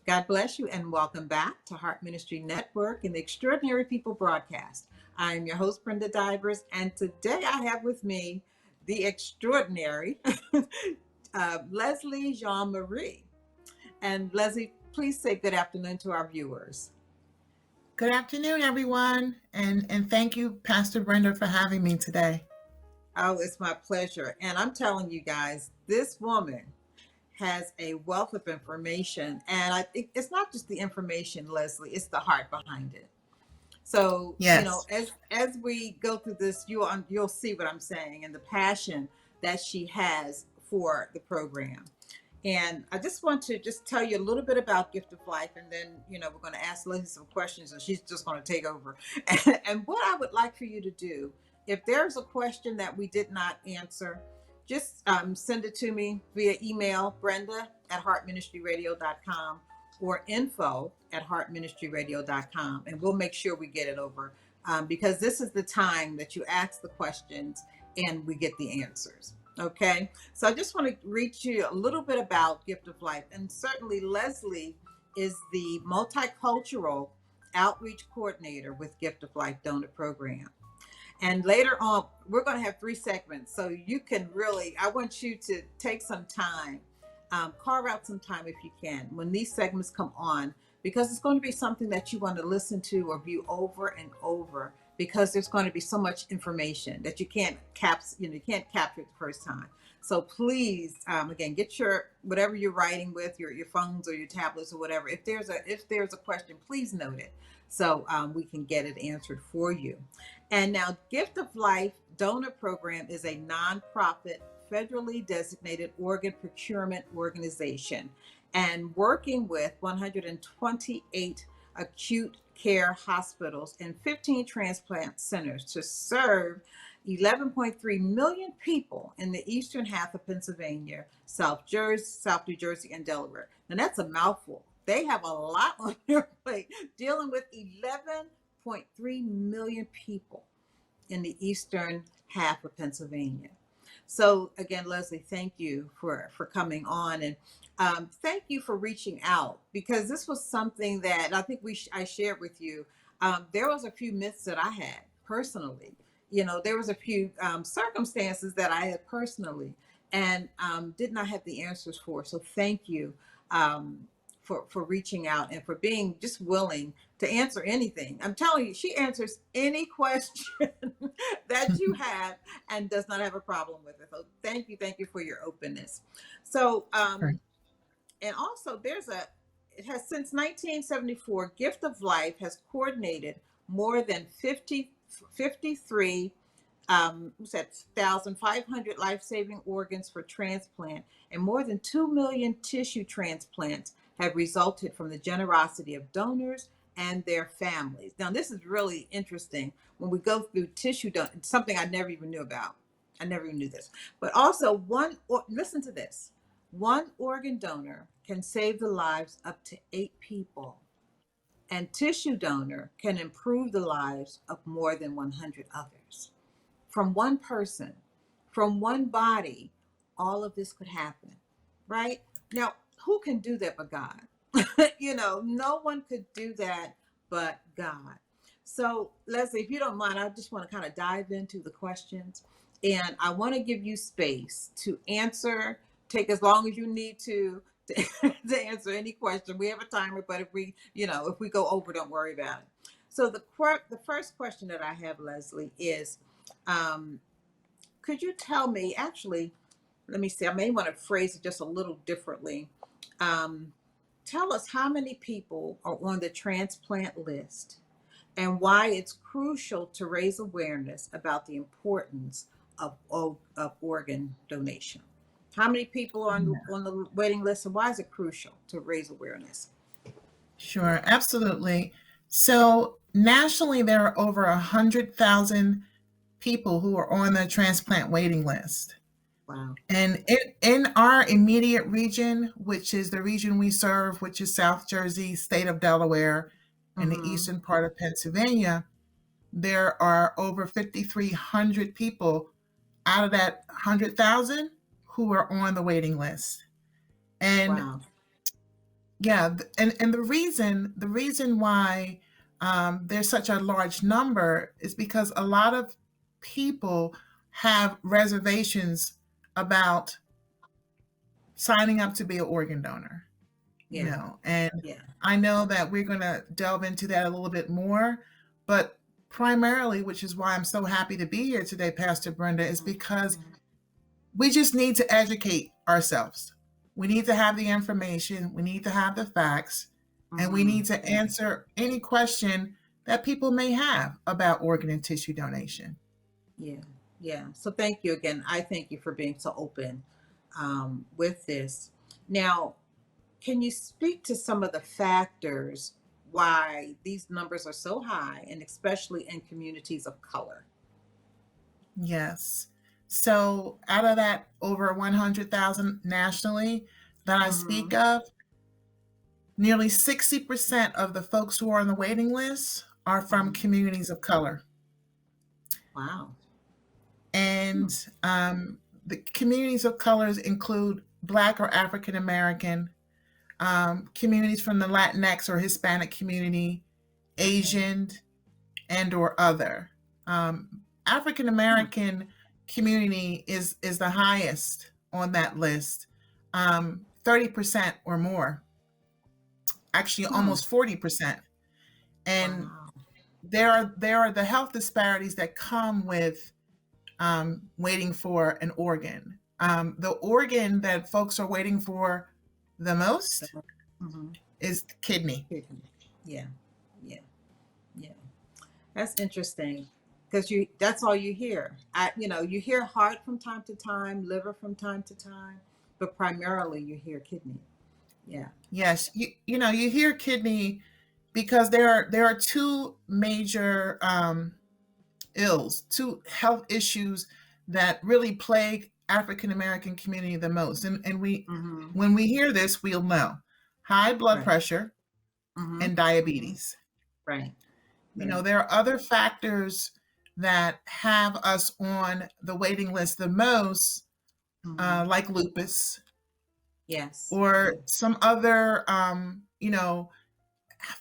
God bless you and welcome back to Heart Ministry Network and the Extraordinary People broadcast. I'm your host, Brenda Divers, and today I have with me the extraordinary Leslie Jean Marie. And Leslie, please say good afternoon to our viewers. Good afternoon, everyone, and thank you, Pastor Brenda, for having me today. Oh, it's my pleasure. And I'm telling you guys, this woman has a wealth of information. And I think it's not just the information, Leslie, it's the heart behind it. So, Yes. as we go through this, you'll see what I'm saying and the passion that she has for the program. And I just want to just tell you a little bit about Gift of Life, and then we're going to ask Leslie some questions, and she's just going to take over. And what I would like for you to do, if there's a question that we did not answer, just send it to me via email, Brenda at heartministryradio.com or info at heartministryradio.com, and we'll make sure we get it over because this is the time that you ask the questions and we get the answers. Okay, so I just want to read you a little bit about Gift of Life. And certainly Leslie is the multicultural outreach coordinator with Gift of Life Donor Program. And later on, we're going to have 3 segments. So you can really, I want you to take some time, carve out some time if you can, when these segments come on, because it's going to be something that you want to listen to or view over and over, because there's going to be so much information that you can't you can't capture it the first time. So please, again, get your whatever you're writing with your phones or your tablets or whatever. If there's a question, please note it so we can get it answered for you. And now, Gift of Life Donor Program is a nonprofit, federally designated organ procurement organization and working with 128 acute care hospitals and 15 transplant centers to serve 11.3 million people in the eastern half of Pennsylvania, South New Jersey, and Delaware. And that's a mouthful. They have a lot on their plate, dealing with 11.3 million people in the eastern half of Pennsylvania. So again, Leslie, thank you for coming on, and thank you for reaching out, because this was something that I think I shared with you. There was a few myths that I had personally. There was a few circumstances that I had personally and did not have the answers for. So thank you um, for reaching out and for being just willing to answer anything. I'm telling you, she answers any question that you have and does not have a problem with it. So thank you for your openness. So, Sure. and also it has since 1974, Gift of Life has coordinated more than 53 1,500 life-saving organs for transplant, and more than 2 million tissue transplants have resulted from the generosity of donors and their families. Now, this is really interesting when we go through tissue something I never even knew about. I never even knew this. But also, listen to this, one organ donor can save the lives up to 8 people, and tissue donor can improve the lives of more than 100 others. From one person, from one body, all of this could happen, right? Now, who can do that but God? No one could do that but God. So, Leslie, if you don't mind, I just want to kind of dive into the questions, and I want to give you space to answer. Take as long as you need to answer any question. We have a timer, but if we go over, don't worry about it. So the first question that I have, Leslie, is um, could you tell me, actually, let me see, I may want to phrase it just a little differently. Um, Tell us how many people are on the transplant list and why it's crucial to raise awareness about the importance of organ donation. How many people are on the waiting list, and why is it crucial to raise awareness? Sure, absolutely. So nationally, there are over 100,000 people who are on the transplant waiting list. Wow. And in our immediate region, which is the region we serve, which is South Jersey, state of Delaware, and the Mm-hmm. eastern part of Pennsylvania, there are over 5,300 people out of that 100,000 who are on the waiting list. And Wow. Yeah, and the reason why there's such a large number is because a lot of people have reservations about signing up to be an organ donor, you Yeah, know, and yeah. I know that we're going to delve into that a little bit more, but primarily, which is why I'm so happy to be here today, Pastor Brenda, is because Mhm. we just need to educate ourselves. We need to have the information, we need to have the facts, and we Mhm. need to answer any question that people may have about organ and tissue donation. Yeah, yeah. So thank you again. I thank you for being so open with this. Now, can you speak to some of the factors why these numbers are so high, and especially in communities of color? Yes. So, out of that over 100,000 nationally that I speak Hmm. of, nearly 60% of the folks who are on the waiting list are from Hmm. communities of color. Wow. And Hmm. the communities of colors include Black or African American, communities from the Latinx or Hispanic community, Okay. Asian, and or other. African Hmm. American community is the highest on that list, 30% or more, actually Hmm. almost 40%. And Wow. there are the health disparities that come with waiting for an organ. The organ that folks are waiting for the most Hmm. is the kidney. Yeah. Yeah. Yeah. That's interesting because that's all you hear. You hear heart from time to time, liver from time to time, but primarily you hear kidney. Yeah. Yes, you hear kidney because there are two major ills, two health issues that really plague African American community the most. And we Hmm. when we hear this, we'll know high blood Right. pressure Hmm. and Hmm. diabetes. Right. Right. There are other factors that have us on the waiting list the most, Hmm. like lupus Yes. or Yes. some other,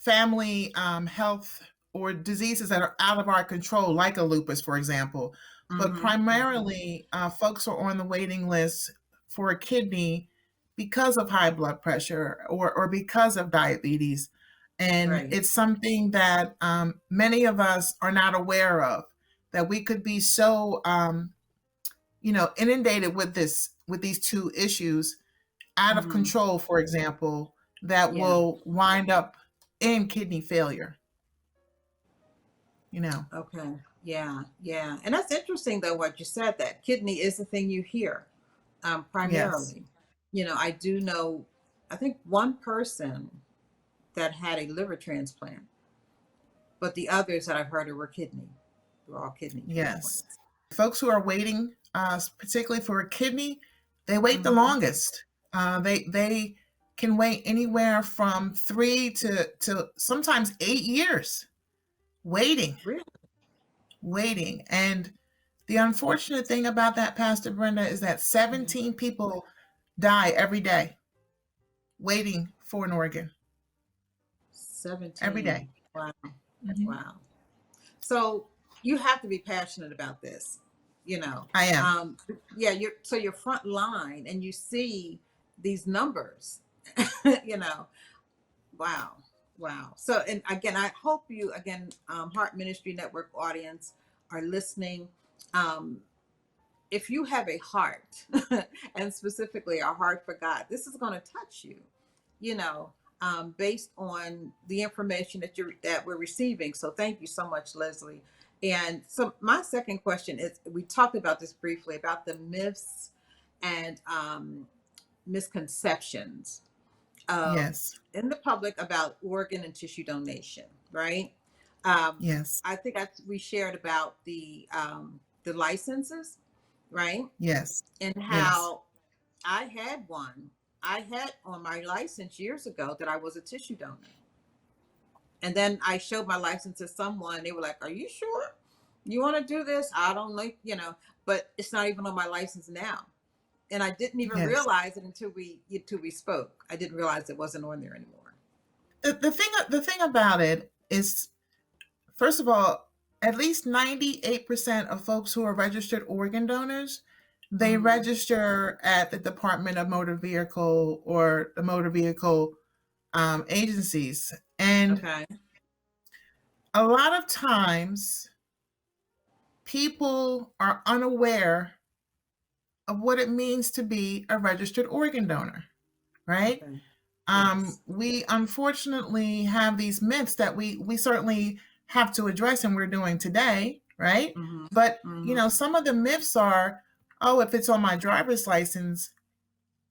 family health or diseases that are out of our control, like a lupus, for example. But Hmm. primarily, folks are on the waiting list for a kidney because of high blood pressure or because of diabetes. And Right. it's something that many of us are not aware of, that we could be so, inundated with these two issues out of Hmm. control, for example, that Yeah. will wind up in kidney failure, you know. Okay. Yeah. Yeah. And that's interesting, though, what you said, that kidney is the thing you hear Yes. primarily. I do know, I think one person that had a liver transplant, but the others that I've heard of were kidney. Were all kidney Yes. transplants. Folks who are waiting, particularly for a kidney, they wait the Hmm. longest. They can wait anywhere from 3 to sometimes 8 years waiting, Really? waiting. And the unfortunate thing about that, Pastor Brenda, is that Mhm. 17 people die every day waiting for an organ. Every 17. day. Wow. Mhm. Wow. So you have to be passionate about this, you know. I am. Um, yeah, you're front line and you see these numbers, you know. Wow. Wow. So, and again, I hope you, again, Heart Ministry Network audience are listening. Um, if you have a heart, and specifically a heart for God, this is going to touch you, you know, based on the information that we're receiving. So, thank you so much, Leslie. And so, my second question is: we talked about this briefly about the myths and misconceptions of Yes. in the public about organ and tissue donation, right? Um, Yes. I think we shared about the licenses, right? Yes. And Yes. how I had one. I had on my license years ago that I was a tissue donor. And then I showed my license to someone. They were like, "Are you sure you want to do this?" I don't like, but it's not even on my license now. and I didn't even Yes. realize it until we spoke. I didn't realize it wasn't on there anymore. The thing about it is, first of all, at least 98% of folks who are registered organ donors, they Hmm. register at the Department of Motor Vehicle or the motor vehicle agencies. And Okay. a lot of times, people are unaware of what it means to be a registered organ donor, right? Okay. Yes. We unfortunately have these myths that we certainly have to address, and we're doing today, right? Hmm. But Hmm. some of the myths are, oh, if it's on my driver's license,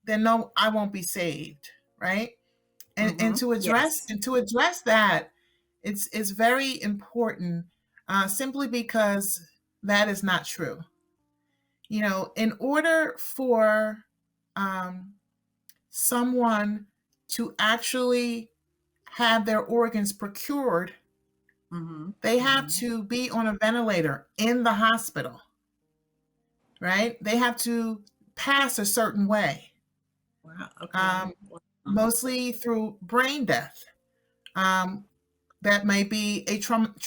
then no, I won't be saved, right? And Hmm. Yes. to address that, it's very important, simply because that is not true. In order for um, someone to actually have their organs procured, Hmm. they have Hmm. to be on a ventilator in the hospital, right? They have to pass a certain way, Wow. Okay. um, Wow. mostly through brain death. Um, that may be a traumatic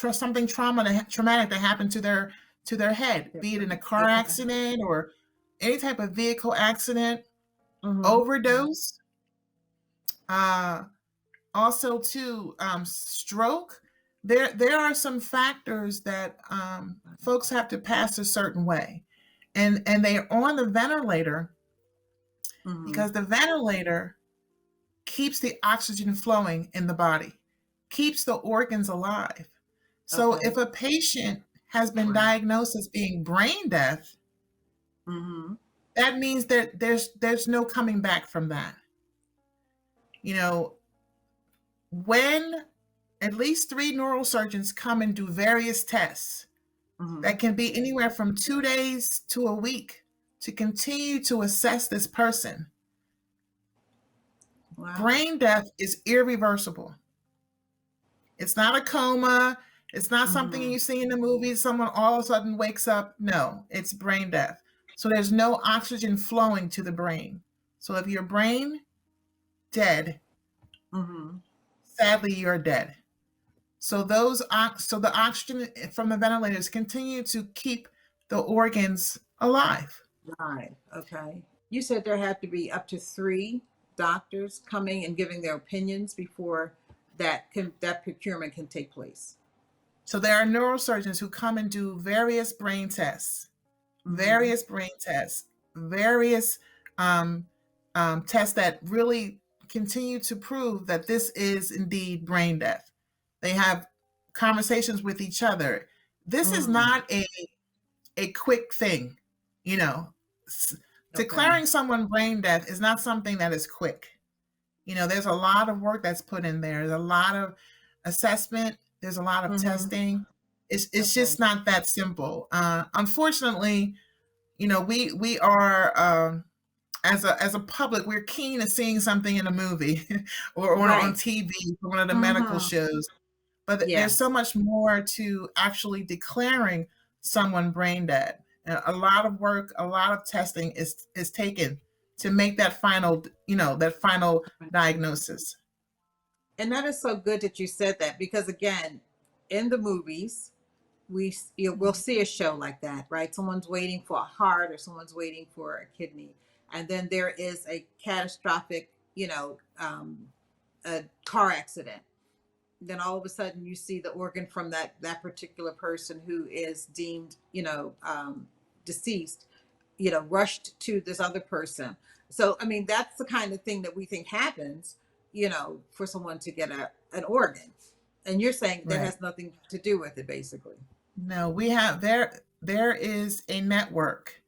that happened to their head, be it in a car Okay. accident or any type of vehicle accident, Hmm. overdose. Uh, Also, too, stroke. There are some factors that folks have to pass a certain way, and they are on the ventilator Hmm. because the ventilator keeps the oxygen flowing in the body, keeps the organs alive. So if Okay. a patient has been Wow. diagnosed as being brain deaf, Hmm. that means that there's no coming back from that. You know, when at least three neurosurgeons come and do various tests Hmm. that can be anywhere from 2 days to a week to continue to assess this person. Wow. Brain death is irreversible. It's not a coma. It's not something Hmm. you see in the movies, someone all of a sudden wakes up. No, it's brain death. So there's no oxygen flowing to the brain. So if your brain dead, Hmm. sadly you're dead. So the oxygen from the ventilators continue to keep the organs alive. Right. Okay. You said there had to be up to three doctors coming and giving their opinions before that procurement can take place. So there are neurosurgeons who come and do various brain tests, Hmm. various brain tests, various um, tests that really continue to prove that this is indeed brain death. They have conversations with each other. This is Hmm. not a quick thing, you know. Okay. Declaring someone brain death is not something that is quick. There's a lot of work that's put in there. There's a lot of assessment. There's a lot of Hmm. testing. It's Okay. just not that simple. Unfortunately, we are, as a public, we're keen to seeing something in a movie or on Right. TV for one of the medical Hmm. shows. But there's so Yes. much more to actually declaring someone brain dead. A lot of work, a lot of testing is taken to make that final diagnosis. And that is so good that you said that because again, in the movies, we'll see a show like that, right? Someone's waiting for a heart or someone's waiting for a kidney, and then there is a catastrophic, a car accident. Then all of a sudden you see the organ from that particular person who is deemed, deceased, rushed to this other person. So I mean that's the kind of thing that we think happens, for someone to get an organ. And you're saying that Right. has nothing to do with it, basically. No, we have there is a network,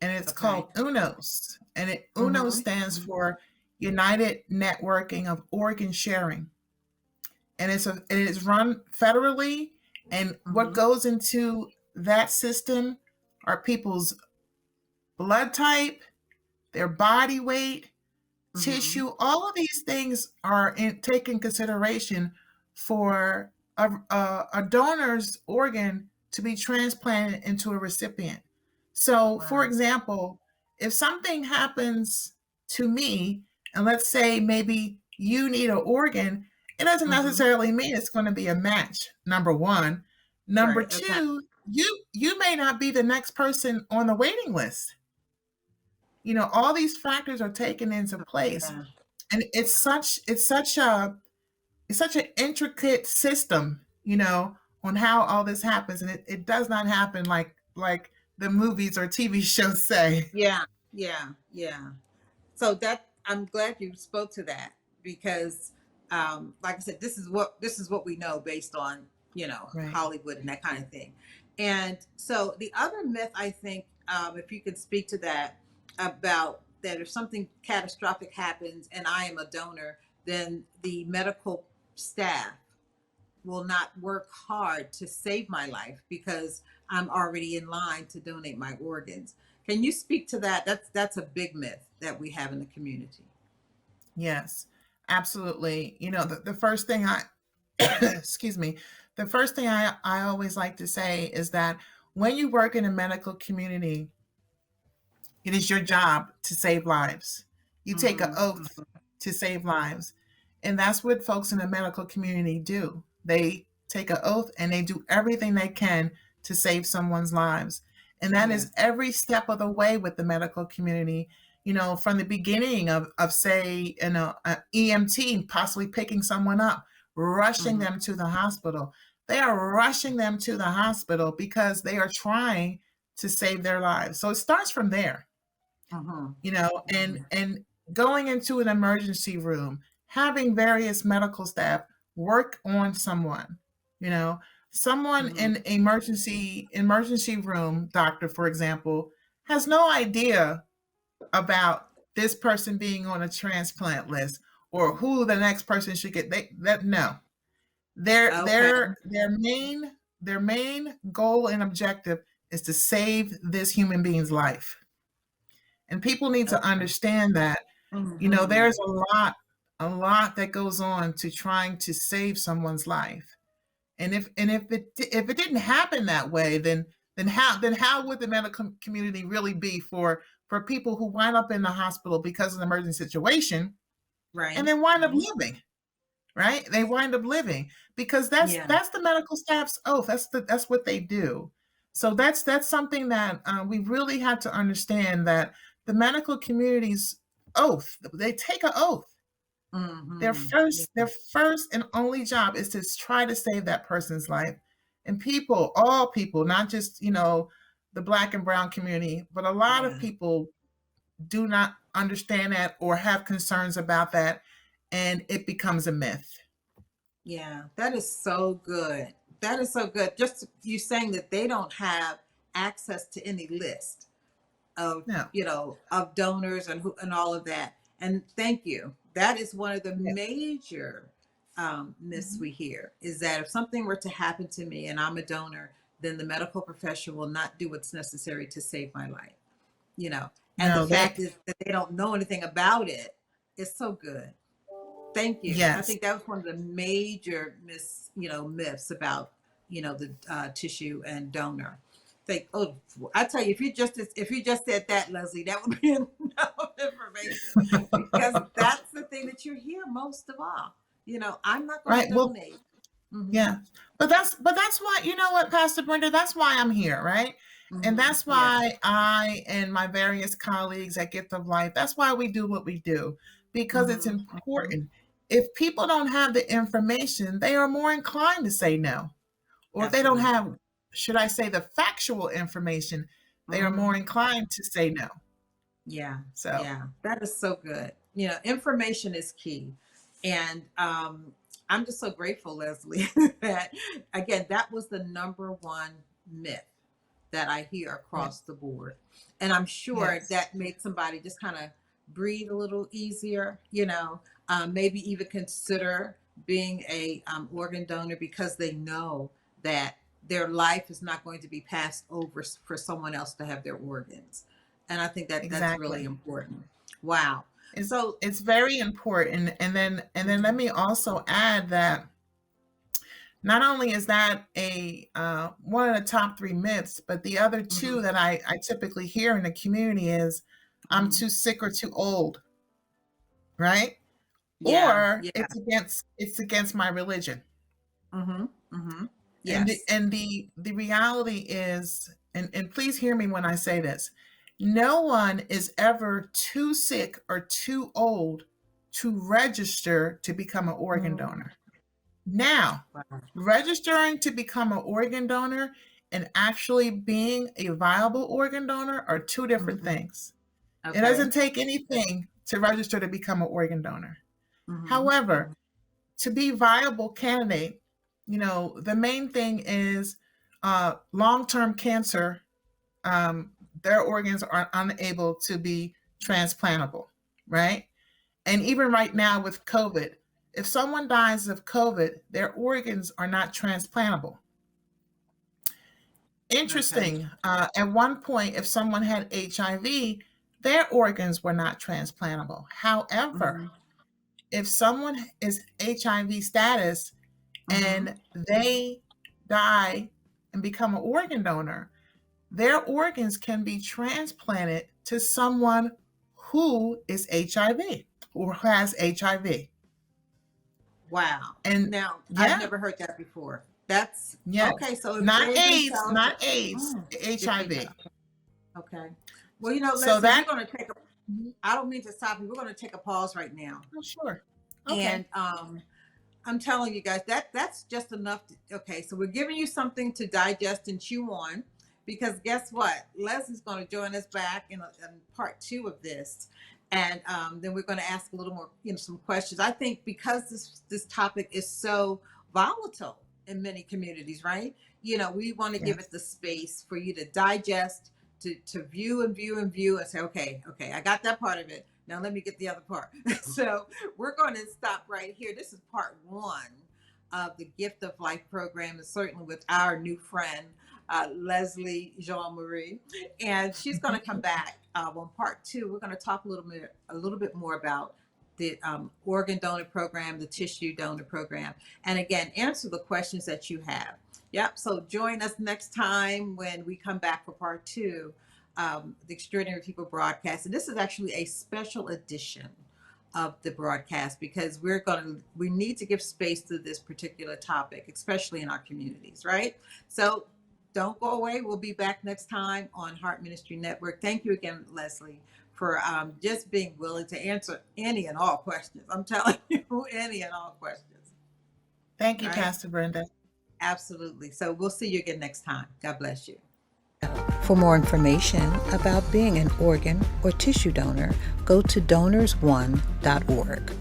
and it's Okay. called UNOS. And UNOS Mm-hmm. stands for United Networking of Organ Sharing. And it is run federally, and what Mm-hmm. goes into that system are people's blood type, their body weight, Mm-hmm. tissue. All of these things are taken consideration for a donor's organ to be transplanted into a recipient. So, for Wow. example, if something happens to me, and let's say maybe you need an organ, it doesn't Mm-hmm. necessarily mean it's going to be a match. Number one. Number Right. Okay. two, you may not be the next person on the waiting list. All these factors are taken into place, Yeah. and it's such an intricate system, on how all this happens, and it does not happen like the movies or TV shows say. Yeah. Yeah. Yeah. So that I'm glad you spoke to that because, like I said, this is what we know based on Right. Hollywood and that kind of thing. And so the other myth, I think, if you could speak to that about that, if something catastrophic happens and I am a donor, then the medical staff will not work hard to save my life because I'm already in line to donate my organs. Can you speak to that? That's a big myth that we have in the community. Yes, absolutely. The first thing I excuse me, the first thing I always like to say is that when you work in a medical community, it is your job to save lives. You take an Mm-hmm. oath to save lives. And that's what folks in the medical community do. They take an oath and they do everything they can to save someone's lives. And that Yeah. is every step of the way with the medical community. From the beginning of say, an EMT possibly picking someone up, rushing Mm-hmm. them to the hospital. They are rushing them to the hospital because they are trying to save their lives. So it starts from there, Mm-hmm. and going into an emergency room, having various medical staff work on someone, you know, someone Mm-hmm. in emergency room, doctor, for example, has no idea about this person being on a transplant list or who the next person should get. They that no. Okay. Their main goal and objective is to save this human being's life. And people need to Okay. understand that, Mm-hmm. there's a lot that goes on to trying to save someone's life. And if it didn't happen that way, then how would the medical community really be for people who wind up in the hospital because of an emergency situation and Right. then wind up Right. living, right? They wind up living because that's Yeah. that's the medical staff's oath. That's what they do. So that's something that we really have to understand, that the medical community's oath. They take an oath. Their Mm-hmm. Yeah. first their first and only job is to try to save that person's life. And people, all people, not just the black and brown community, but a lot of Yeah. people do not understand that or have concerns about that, and it becomes a myth. Yeah. That is so good. That is so good. Just you saying that they don't have access to any list of No. of donors and who and all of that. And thank you. That is one of the Yeah. major myths Mhm. we hear is that if something were to happen to me and I'm a donor, then the medical profession will not do what's necessary to save my life. you know and the No, they fact is that they don't know anything about it is so good. Thank you. I yes. think that was one of the major myths about the tissue and donor. Think, oh, I tell you, if you just said that, Leslie, that would be enough information because that's the thing that you hear most of all. I'm not going to Right. Well, donate. Hmm. yeah. But that's why, what, Pastor Brenda, that's why I'm here, right? And Hmm. that's Yeah. why I and my various colleagues at Gift of Life, that's why we do what we do, because it's Hmm. Hmm. important. If people don't have the information, they are more inclined to say no. Or if they don't Absolutely. have, should I say, the factual information, they are Hmm. more inclined to say no. Yeah, So, yeah, that is so good. Information is key. And I'm just so grateful, Leslie, that again, that was the number one myth that I hear yeah, across the board. And I'm sure yes, that made somebody just kind of breathe a little easier, maybe even consider being a organ donor because they know that their life is not going to be passed over for someone else to have their organs. And I think that that's really exactly. important. Wow. It's So, it's very important. And then let mhm, me also add that not only is that a one of the top three myths, but the other mhm, two that I typically hear in the community is, I'm Mhm. too sick or too old, right? Yeah. Or Yeah. it's against my religion. Mhm. Mhm. And the Yes. and the reality is, and please hear me when I say this, no one is ever too sick or too old to register to become an organ Mm. donor. Now, Wow. registering to become an organ donor and actually being a viable organ donor are two different Mhm. things. It Okay. doesn't take anything to register to become an organ donor. Mhm. However, Mhm. to be viable candidate, the main thing is long-term cancer. Their organs are unable to be transplantable, right? And even right now with COVID, if someone dies of COVID, their organs are not transplantable. Okay. Interesting. At one point, if someone had HIV, their organs were not transplantable. However, Mhm. if someone is HIV status Mhm. and they die and become an organ donor, their organs can be transplanted to someone who is HIV or has HIV. Wow. And Now, I've yeah, never heard that before. That's yes, okay. So if not organ AIDS, cells, not AIDS, just HIV. HIV. Okay. Well, you know, So Leslie, we're that, going to take a. mhm. I don't mean to stop you. We're going to take a pause right now, Oh, sure. and Okay. I'm telling you guys that's just enough. Okay, so we're giving you something to digest and chew on, because guess what? Leslie's going to join us back in part two of this, and then we're going to ask a little more, some questions. I think because this topic is so volatile in many communities, right? We want to give Yes. it the space for you to digest, to view and view and view, and say, okay, I got that part of it. Now let me get the other part. So we're going to stop right here. This is part one of the Gift of Life program, and certainly with our new friend, Leslie Jean Marie. And she's going to come back on part two. We're going to talk a little bit more about the organ donor program, the tissue donor program, and again, answer the questions that you have. Yep. So join us next time when we come back for part two, the Extraordinary People broadcast. And this is actually a special edition of the broadcast, because we need to give space to this particular topic, especially in our communities, right? So don't go away. We'll be back next time on Heart Ministry Network. Thank you again, Leslie, for just being willing to answer any and all questions. I'm telling you, any and all questions, Thank you, right? Pastor Brenda. Absolutely. So we'll see you again next time. God bless you. For more information about being an organ or tissue donor, go to donorsone.org.